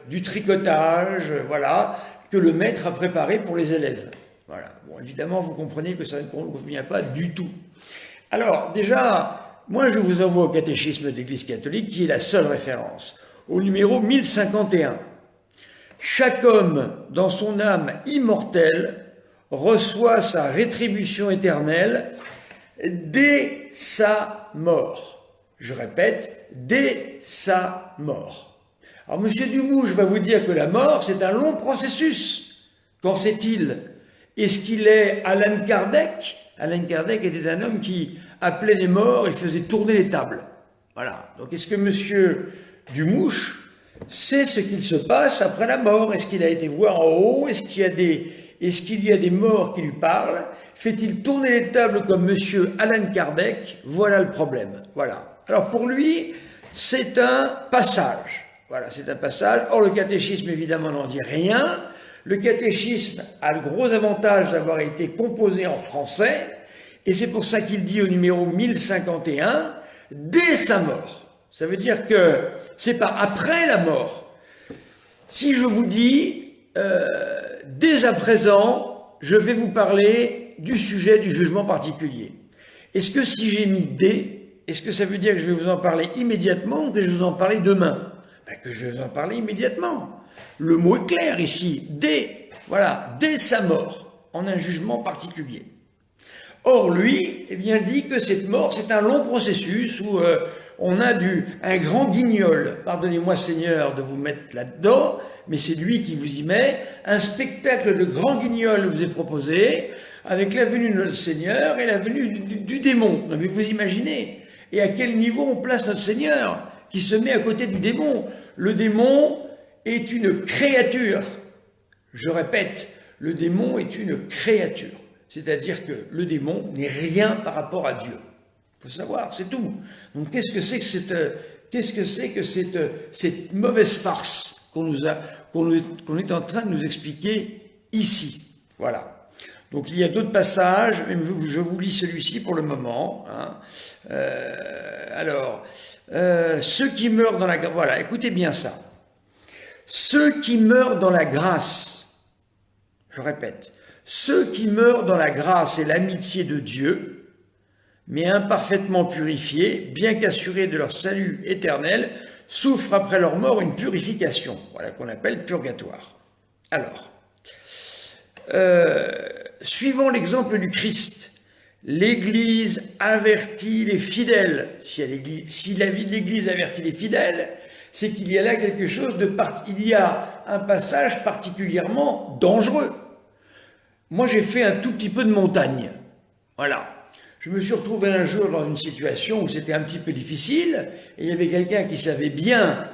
du tricotage, voilà, que le maître a préparé pour les élèves. Voilà. Bon, évidemment, vous comprenez que ça ne convient pas du tout. Alors, déjà, moi, je vous envoie au catéchisme de l'Église catholique, qui est la seule référence, au numéro 1051. Chaque homme, dans son âme immortelle, reçoit sa rétribution éternelle dès sa mort. Je répète, dès sa mort. Alors, M. Dumouche va vous dire que la mort, c'est un long processus. Qu'en sait-il? Est-ce qu'il est Allan Kardec? Allan Kardec était un homme qui appelait les morts et faisait tourner les tables. Voilà. Donc, est-ce que M. Dumouche sait ce qu'il se passe après la mort? Est-ce qu'il a été voir en haut? Est-ce qu'il y a des morts qui lui parlent? Fait-il tourner les tables comme M. Allan Kardec? Voilà le problème. Voilà. Alors pour lui, c'est un passage. Voilà, c'est un passage. Or, le catéchisme, évidemment, n'en dit rien. Le catéchisme a le gros avantage d'avoir été composé en français, et c'est pour ça qu'il dit au numéro 1051, dès sa mort. Ça veut dire que c'est pas après la mort. Si je vous dis, dès à présent, je vais vous parler du sujet du jugement particulier. Est-ce que si j'ai mis dès, est-ce que ça veut dire que je vais vous en parler immédiatement ou que je vais vous en parler demain? Ben, que je vais vous en parler immédiatement. Le mot est clair ici, dès, voilà, dès sa mort, en un jugement particulier. Or, lui, eh bien, dit que cette mort, c'est un long processus où on a un grand guignol, pardonnez-moi Seigneur de vous mettre là-dedans, mais c'est lui qui vous y met, un spectacle de grand guignol vous est proposé, avec la venue de notre Seigneur et la venue du démon. Non, mais vous imaginez, et à quel niveau on place notre Seigneur, qui se met à côté du démon. Le démon est une créature. Je répète, le démon est une créature. C'est-à-dire que le démon n'est rien par rapport à Dieu. Il faut savoir, c'est tout. Donc qu'est-ce que c'est que cette mauvaise farce qu'on est en train de nous expliquer ici? Voilà. Donc il y a d'autres passages, je vous lis celui-ci pour le moment. Hein. Ceux qui meurent dans la grâce, voilà, écoutez bien ça. Ceux qui meurent dans la grâce, je répète, ceux qui meurent dans la grâce et l'amitié de Dieu, mais imparfaitement purifiés, bien qu'assurés de leur salut éternel, souffrent après leur mort une purification, voilà qu'on appelle purgatoire. Alors, suivant l'exemple du Christ, l'Église avertit les fidèles. Si l'Église avertit les fidèles, c'est qu'il y a là quelque chose il y a un passage particulièrement dangereux. Moi, j'ai fait un tout petit peu de montagne. Voilà. Je me suis retrouvé un jour dans une situation où c'était un petit peu difficile, et il y avait quelqu'un qui savait bien,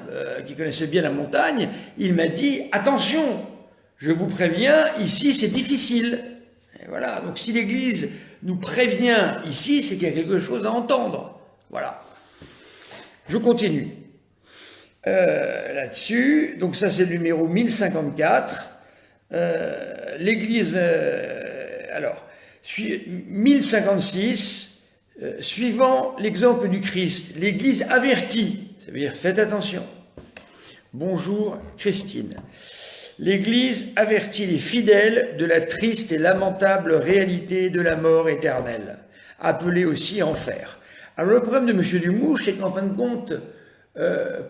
qui connaissait bien la montagne. Il m'a dit, attention, je vous préviens, ici c'est difficile. Et voilà. Donc si l'Église nous prévient ici, c'est qu'il y a quelque chose à entendre. Voilà. Je continue. Là-dessus, donc ça c'est le numéro 1054. L'Église, 1056, suivant l'exemple du Christ, l'Église avertit, ça veut dire faites attention. Bonjour Christine. L'Église avertit les fidèles de la triste et lamentable réalité de la mort éternelle, appelée aussi enfer. Alors le problème de M. Dumouche, c'est qu'en fin de compte,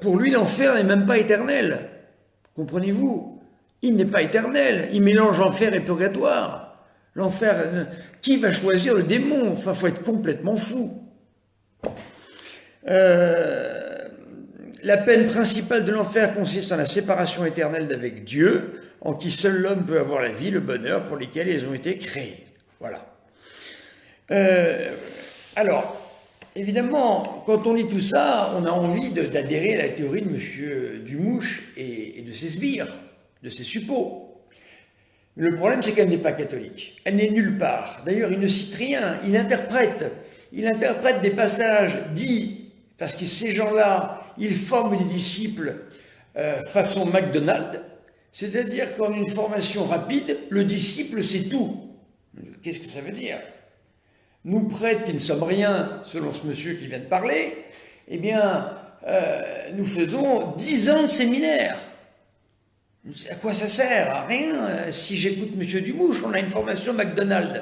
pour lui l'enfer n'est même pas éternel. Comprenez-vous? Il n'est pas éternel, il mélange enfer et purgatoire. L'enfer, qui va choisir le démon? Enfin, il faut être complètement fou. La peine principale de l'enfer consiste en la séparation éternelle d'avec Dieu, en qui seul l'homme peut avoir la vie, le bonheur pour lesquels ils ont été créés. Voilà. Alors, évidemment, quand on lit tout ça, on a envie d'adhérer à la théorie de M. Dumouche et de ses sbires, de ses suppôts. Le problème, c'est qu'elle n'est pas catholique. Elle n'est nulle part. D'ailleurs, il ne cite rien. Il interprète des passages dits, parce que ces gens-là, ils forment des disciples façon McDonald's, c'est-à-dire qu'en une formation rapide, le disciple sait tout. Qu'est-ce que ça veut dire? Nous prêtres qui ne sommes rien, selon ce monsieur qui vient de parler, eh bien, nous faisons 10 ans de séminaire. À quoi ça sert? À rien. Si j'écoute M. Dumouche, on a une formation McDonald's.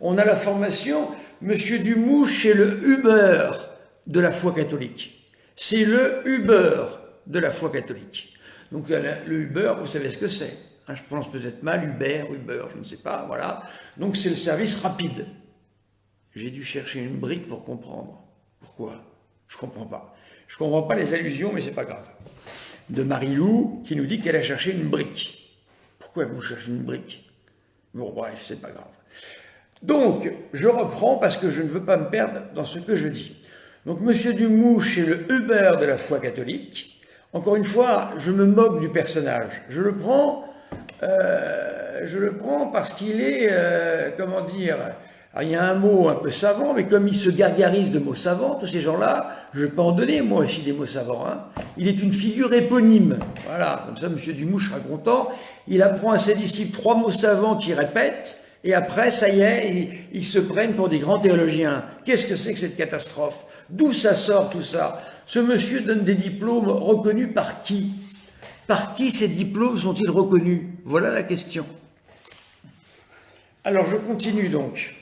On a la formation M. Dumouche est le Uber de la foi catholique. C'est le Uber de la foi catholique. Donc le Uber, vous savez ce que c'est. Je prononce peut-être mal, Uber, je ne sais pas, voilà. Donc c'est le service rapide. J'ai dû chercher une brique pour comprendre. Pourquoi? Je ne comprends pas. Je ne comprends pas les allusions, mais ce n'est pas grave. De Marie-Lou, qui nous dit qu'elle a cherché une brique. Pourquoi vous cherchez une brique? Bon, bref, c'est pas grave. Donc, je reprends parce que je ne veux pas me perdre dans ce que je dis. Donc, M. Dumouche est le Uber de la foi catholique. Encore une fois, je me moque du personnage. Je le prends parce qu'il est, comment dire... Alors, il y a un mot un peu savant, mais comme il se gargarise de mots savants, tous ces gens-là, je ne vais pas en donner, moi aussi, des mots savants. Hein. Il est une figure éponyme. Voilà, comme ça, M. Dumouche sera content. Il apprend à ses disciples 3 mots savants qu'il répète, et après, ça y est, ils se prennent pour des grands théologiens. Qu'est-ce que c'est que cette catastrophe? D'où ça sort tout ça? Ce monsieur donne des diplômes reconnus par qui? Par qui ces diplômes sont-ils reconnus? Voilà la question. Alors, je continue donc.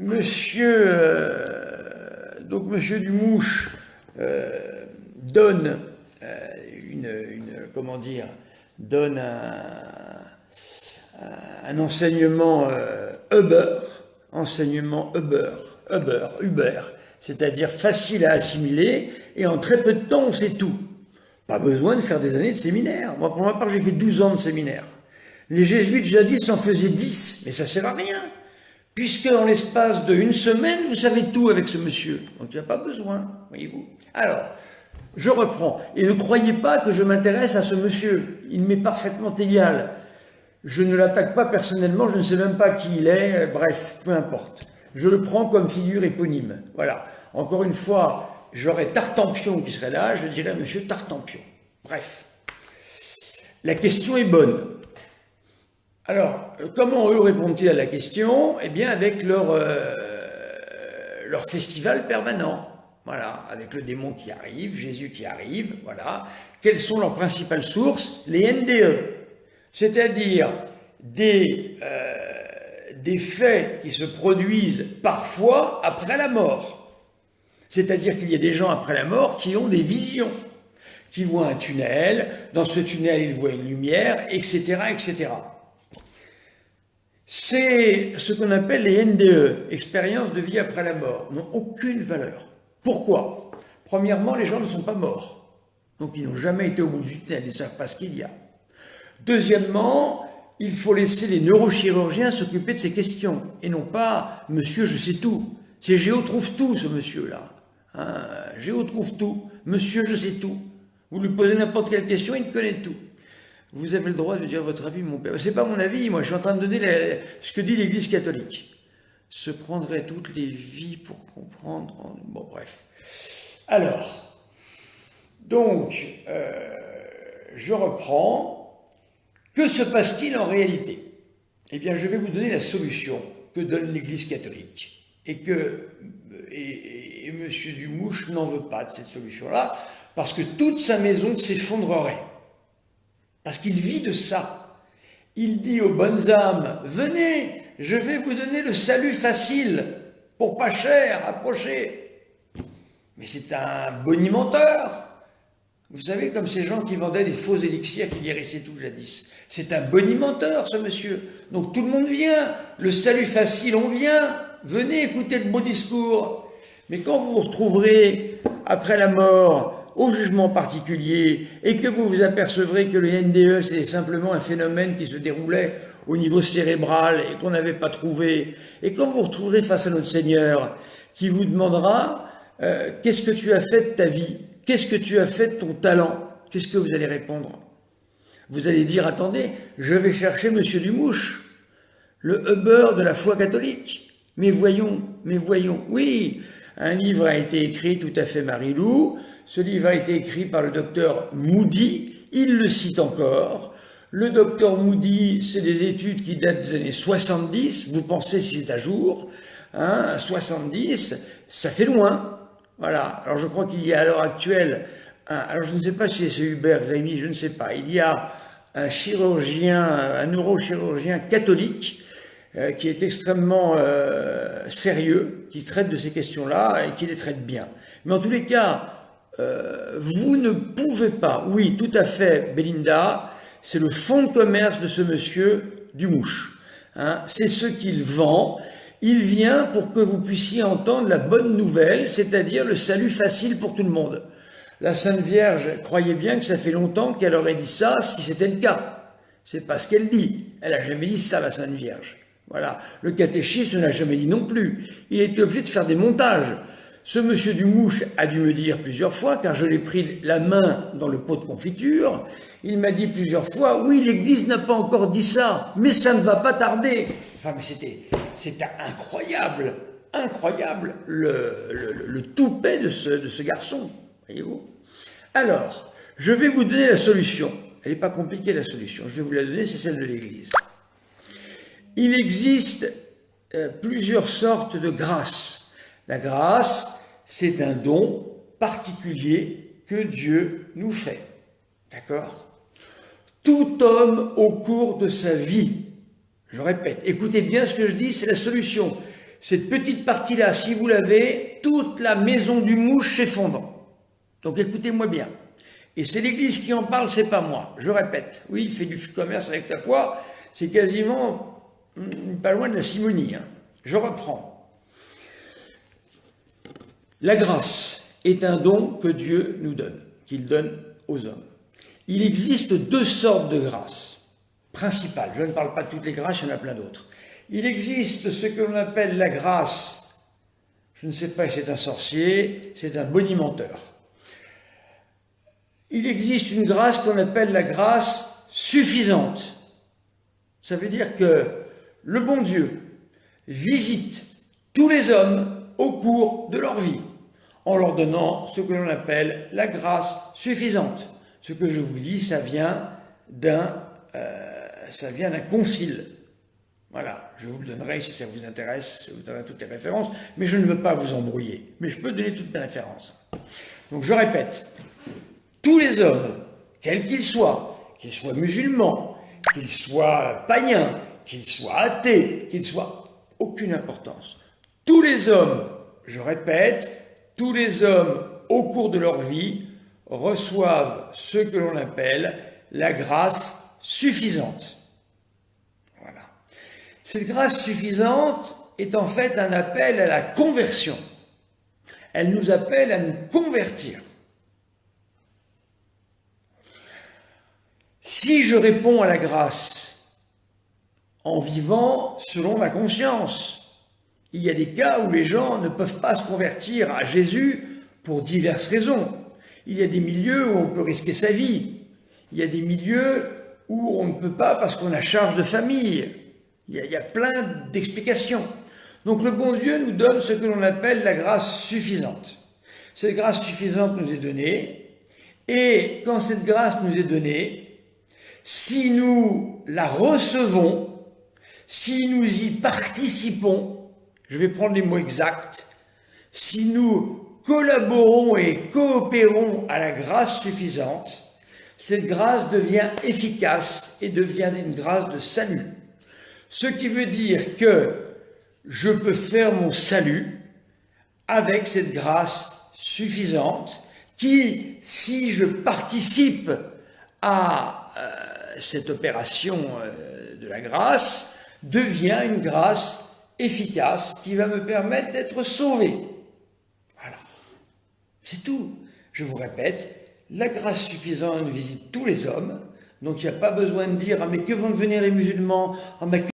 Monsieur Dumouche donne donne un enseignement Uber, c'est-à-dire facile à assimiler et en très peu de temps on sait tout. Pas besoin de faire des années de séminaire. Moi, pour ma part, j'ai fait 12 ans de séminaire. Les jésuites jadis en faisaient 10, mais ça ne sert à rien, puisque en l'espace d'une semaine, vous savez tout avec ce monsieur. Donc il n'y a pas besoin, voyez-vous. Alors, je reprends. Et ne croyez pas que je m'intéresse à ce monsieur. Il m'est parfaitement égal. Je ne l'attaque pas personnellement, je ne sais même pas qui il est, bref, peu importe. Je le prends comme figure éponyme. Voilà. Encore une fois, j'aurais Tartampion qui serait là, je dirais monsieur Tartampion. Bref. La question est bonne. Alors, comment eux répondent-ils à la question? Eh bien, avec leur festival permanent. Voilà, avec le démon qui arrive, Jésus qui arrive, voilà. Quelles sont leurs principales sources? Les NDE, c'est-à-dire des faits qui se produisent parfois après la mort. C'est-à-dire qu'il y a des gens après la mort qui ont des visions, qui voient un tunnel, dans ce tunnel ils voient une lumière, etc., etc. C'est ce qu'on appelle les NDE, expériences de vie après la mort, n'ont aucune valeur. Pourquoi? Premièrement, les gens ne sont pas morts, donc ils n'ont jamais été au bout du tunnel, ils ne savent pas ce qu'il y a. Deuxièmement, il faut laisser les neurochirurgiens s'occuper de ces questions, et non pas « monsieur, je sais tout ». C'est Géo trouve tout, ce monsieur-là. Hein, Géo trouve tout, monsieur, je sais tout. Vous lui posez n'importe quelle question, il connaît tout. Vous avez le droit de dire votre avis, mon père. C'est pas mon avis, moi je suis en train de donner ce que dit l'Église catholique. Se prendrait toutes les vies pour comprendre. Bon, bref. Alors, donc, je reprends. Que se passe-t-il en réalité? Eh bien, je vais vous donner la solution que donne l'Église catholique. Et M. Dumouche n'en veut pas de cette solution-là, parce que toute sa maison s'effondrerait. Parce qu'il vit de ça. Il dit aux bonnes âmes, venez, je vais vous donner le salut facile, pour pas cher, approchez. Mais c'est un bonimenteur. Vous savez, comme ces gens qui vendaient des faux élixirs qui guérissaient tout jadis. C'est un bonimenteur, ce monsieur. Donc tout le monde vient. Le salut facile, on vient. Venez écouter le beau discours. Mais quand vous vous retrouverez, après la mort, au jugement particulier, et que vous vous apercevrez que le NDE, c'est simplement un phénomène qui se déroulait au niveau cérébral et qu'on n'avait pas trouvé, et quand vous vous retrouverez face à notre Seigneur, qui vous demandera qu'est-ce que tu as fait de ta vie? Qu'est-ce que tu as fait de ton talent? Qu'est-ce que vous allez répondre? Vous allez dire, attendez, je vais chercher M. Dumouche, le Uber de la foi catholique. Mais voyons, oui, un livre a été écrit tout à fait Marie-Lou. Ce livre a été écrit par le docteur Moody, il le cite encore. Le docteur Moody, c'est des études qui datent des années 70, vous pensez si c'est à jour, hein, 70, ça fait loin. Voilà, alors je crois qu'il y a à l'heure actuelle alors je ne sais pas si c'est Hubert Rémy, je ne sais pas, il y a un chirurgien, un neurochirurgien catholique qui est extrêmement sérieux, qui traite de ces questions-là et qui les traite bien. Mais en tous les cas, vous ne pouvez pas, oui, tout à fait, Belinda, c'est le fonds de commerce de ce monsieur Dumouche. Hein, c'est ce qu'il vend. Il vient pour que vous puissiez entendre la bonne nouvelle, c'est-à-dire le salut facile pour tout le monde. La Sainte Vierge croyait bien que ça fait longtemps qu'elle aurait dit ça si c'était le cas. C'est pas ce qu'elle dit. Elle n'a jamais dit ça, la Sainte Vierge. Voilà. Le catéchisme ne l'a jamais dit non plus. Il était obligé de faire des montages. Ce monsieur Dumouche a dû me dire plusieurs fois, car je l'ai pris la main dans le pot de confiture, il m'a dit plusieurs fois, oui, l'Église n'a pas encore dit ça, mais ça ne va pas tarder. Enfin, mais c'était incroyable, incroyable, le toupet de ce garçon, voyez-vous. Alors, je vais vous donner la solution. Elle n'est pas compliquée, la solution. Je vais vous la donner, c'est celle de l'Église. Il existe plusieurs sortes de grâces. La grâce, c'est un don particulier que Dieu nous fait. D'accord? Tout homme au cours de sa vie, je répète, écoutez bien ce que je dis, c'est la solution. Cette petite partie-là, si vous l'avez, toute la maison du mouche s'effondre. Donc écoutez-moi bien. Et c'est l'Église qui en parle, c'est pas moi. Je répète, oui, il fait du commerce avec la foi, c'est quasiment pas loin de la simonie. Hein. Je reprends. La grâce est un don que Dieu nous donne, qu'il donne aux hommes. Il existe deux sortes de grâces principales. Je ne parle pas de toutes les grâces, il y en a plein d'autres. Il existe ce que l'on appelle la grâce, je ne sais pas si c'est un sorcier, c'est un bonimenteur. Il existe une grâce qu'on appelle la grâce suffisante. Ça veut dire que le bon Dieu visite tous les hommes au cours de leur vie, en leur donnant ce que l'on appelle la grâce suffisante. Ce que je vous dis, ça vient d'un concile. Voilà, je vous le donnerai si ça vous intéresse, vous avez toutes les références, mais je ne veux pas vous embrouiller. Mais je peux donner toutes mes références. Donc je répète, tous les hommes, quels qu'ils soient musulmans, qu'ils soient païens, qu'ils soient athées, qu'ils soient... aucune importance. Tous les hommes, je répète, tous les hommes au cours de leur vie reçoivent ce que l'on appelle la grâce suffisante. Voilà. Cette grâce suffisante est en fait un appel à la conversion. Elle nous appelle à nous convertir. Si je réponds à la grâce en vivant selon ma conscience, il y a des cas où les gens ne peuvent pas se convertir à Jésus pour diverses raisons. Il y a des milieux où on peut risquer sa vie. Il y a des milieux où on ne peut pas parce qu'on a charge de famille. Il y a plein d'explications. Donc le bon Dieu nous donne ce que l'on appelle la grâce suffisante. Cette grâce suffisante nous est donnée, et quand cette grâce nous est donnée, si nous la recevons, si nous y participons, je vais prendre les mots exacts, si nous collaborons et coopérons à la grâce suffisante, cette grâce devient efficace et devient une grâce de salut. Ce qui veut dire que je peux faire mon salut avec cette grâce suffisante qui, si je participe à cette opération de la grâce, devient une grâce efficace qui va me permettre d'être sauvé. Voilà. C'est tout. Je vous répète, la grâce suffisante visite tous les hommes, donc il n'y a pas besoin de dire « Ah mais que vont devenir les musulmans ? Ah mais